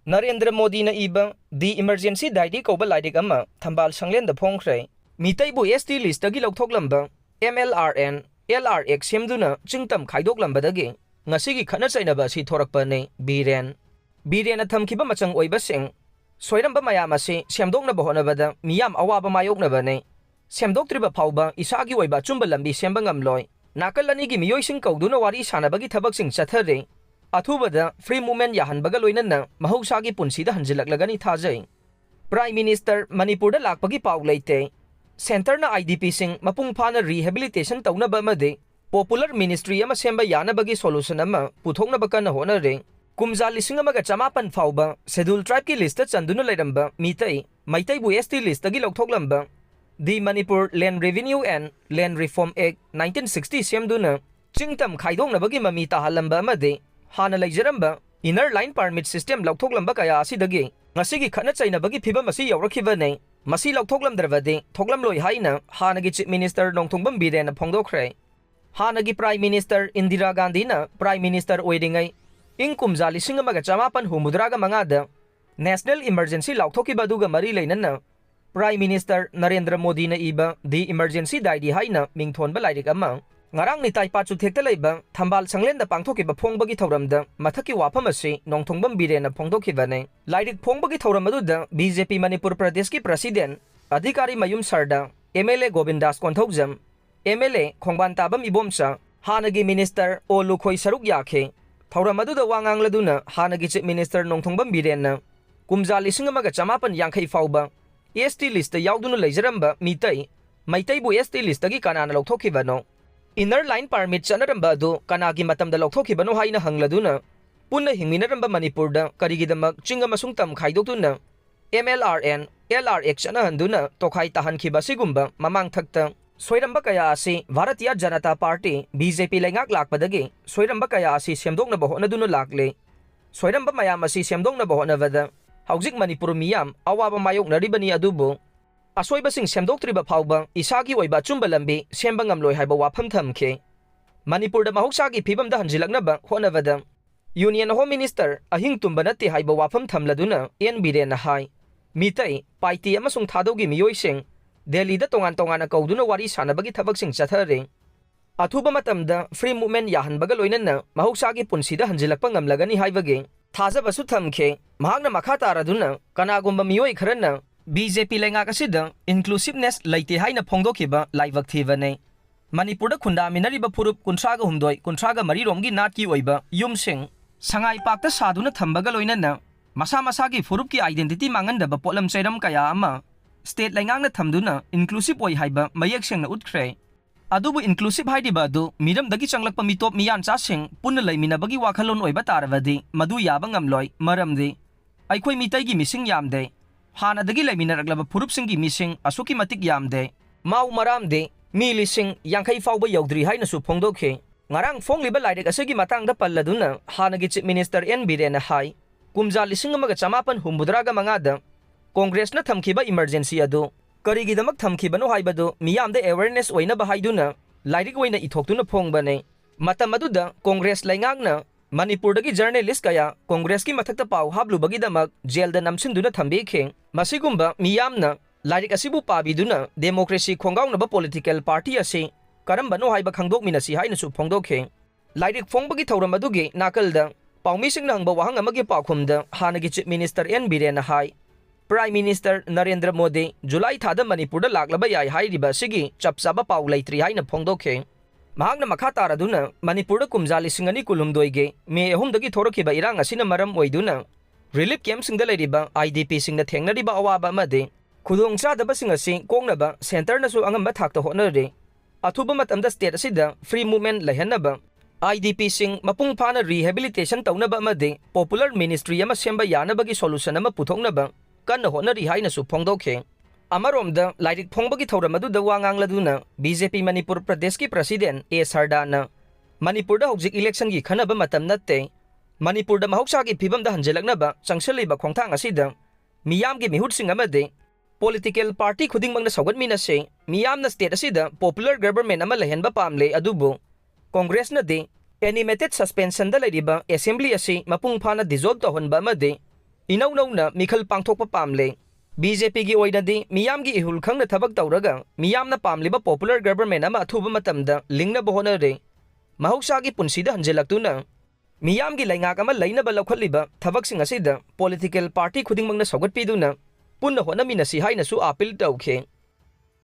Narendra Modi na iba the emergency daidi ko ba laidik ama thambal sanglen da phongkhre Meetei bu ST list tagi louthoklamba MLR LR Act semduna chingtam khaidoklambadagi ngasigi khatna-cheinaba si thorakpani Biren thamkiba machang oiba sing soiramba mayam asi semdokna bahonabada miyam awaba mayoknaba ne semdoktriba phauba isagi oiba chumba lambi semba ngamloi nakal ani gi miyoi sing kauduna wari sanabagi thabak sing chathare athubada free movement yahanbaga loinana mahausagi punsida hanjilaklagani thajai Prime Minister Manipur da lakpagi paw leite Center na IDP sing mapung phana rehabilitation taunaba amade Popular Ministry ama semba yanabagi solution ama puthoknaba kana honare kumja lising amaga chamapan phauba schedule tribe ki list chanduna leiramba Meetei bu ST list tagi louthoklamba The Manipur Land Revenue and Land Reform Act 1960 semduna chingtam khaidoknabagi mami tahalamba amade hana leijaramba inner line permit system louthoklamba kaya asidagi ngasigi khatna-cheinabagi phibam asi yawrakhibane masi louthoklambdrabadi thoklamloi haina hanagi Chief Minister CM Biren phongdokhre hanagi Prime Minister Indira Gandhi na Prime Minister oidingai ingkumja lising amaga chamapan humudra mangada National Emergency lauthokibadu mari leinana Prime Minister Narendra Modi na iba the emergency daidi haina mingthonba lairik ama ngarang ni taipa chu thekta leiba thambal sanglen da pangthokiba phongbagi thoramda mathaki wafam asi nongthongbam Biren phongdokhibane lairik phongbagi thoram aduda BJP Manipur Pradesh ki President Adhikari Mayum Sarda MLA Govindas Konthokjam MLA Khongban Tabam Ibomsa hanagi Minister Olukhoi Saruk yakhe thoram aduda wangangladuna hanagi Chief Minister nongthongbam Biren na kumja lising amaga chamapan yankhai fauba ST list yauduna leijaramba Meetei bu ST list tagi kanana louthokhibano Inner line permit chanaramba adu kanagi matamda louthokhibano haina hangladuna punna hingminaramba Manipur da karigidamak chinga masungtam khaidoktuna MLR LR Act chanahanduna tokhai tahankhiba sigumba mamang thakta soiramba kaya asi Bharatiya Janata Party BJP lengak lakpadagi soiramba kaya asi semdokna bahonaduna lakle soiramba mayam asi semdokna bahonavada haujik Manipur miyam awaba mayoknaribani adubu asoibasing semdoktriba phauba isagi oiba chumba lambi semba ngamloi haiba wafam thamkhe Manipur da mahausagi phibamda hanjilaknaba honavada Union Home Minister ahing tumba nate haiba wafam thamladuna CM Biren hai Meetei paiti amasung thadogi miyoi sing Delhi da tongan kauduna wari sanabagi thabak sing chathare athuba matamda free movement yahanbaga loinana mahausagi punsida hanjilakpa ngamlagani haibage thajabasu thamkhe mahakna makha taraduna kanagumba miyoi kharana BJP lengak asida inclusiveness leite haina phongdokhiba laibak thibane Manipur da khunda minariba phurup kuntraga humdoi kuntraga mari romgi natki oiba yumsing sangai pakta saduna thambaga loinana masa masagi phurup ki identity mangandaba potlam chairam kaya ama state lengakna thamduna inclusive oi haiba mayek sengna utkhre adubu inclusive haidiba adu miram dagi changlakpa mitop miyan cha sing punna leiminabagi wakhalon oiba taravadi madu yaba ngamloi maramdi aikhoi Meetei gi mising yamde hana dagi leiminaraglaba phurup singi mising asuki matik yamde mau maramde mi lising yankhai fauba yaudri haina su phongdokhe ngarang phongliba lairik asagi matangda palladuna hanagi Chief Minister CM Biren hai kumja lising amaga chamapan humbudraga mangada Congress na thamkiba emergency adu karigidamak thamkibano haibadu miyamda awareness oina bahaiduna lairik oina ithoktuna phongbane matam aduda Congress laingakna Manipur dagi journalist kaya Congress ki mathakta paw hablubagi damak jail da namsinduna thambekhe masigumba miyamna lairik asibu pabiduna democracy khongaunaba political party ase karambano haiba khangdokminasi haina su phongdokhe lairik phongbagi thoram adugi nakalda pawmising nangba wahang amagi pakhumda hanagi Chief Minister CM Biren hai Prime Minister Narendra Modi July thada Manipur da laklaba yai hairiba sigi chapsaba paw leitri haina phongdokhe mahakna makha taraduna Manipur da kumja lising ani kulumdoige me ahumdagi thorakhiba irang asina maram oiduna relief camp singda leiriba IDP singda thengnariba awaba amade khudong chadaba sing asi kongnaba center na su angamba thakta honare athuba matamda state asida free movement lehanaba IDP sing mapung phana rehabilitation taunaba amade popular ministry ama semba yanabagi solution ama puthoknaba kanna honari haina su phongdokhe amaromda lairik phongbagi thoram aduda wangangladuna BJP Manipur Pradesh ki President A Sardana Manipur da hojik election gi khanaba matam natte Manipur da mahoksa gi phibam da hanjelaknaba changshaliba khongthang asida miyam gi mihut sing amade political party khuding mangna saugatmina se miyam na state asida popular government ama lehenba pamle adubu Congress na de animated suspension da leiriba assembly asi mapung phana dissolve to honba amade इनौ नौना मिखल पांथोकपा पामले BJP की ओइनदी मियामगी इहुल खंगना थबक तौरगा मियामना पामलिबा popular government अमा अथुबा मतमदा लिंगनबा होनरे महौसागी पुनसीदा हंजेलक्तुना मियामगी लैंगाक अमा लैनबा लौखलिबा थबकसिंग असिदा political party खुदिंगमंगना सौगटपीदुना पुन्ना होनमिनसी हाइनसु appeal तौखे।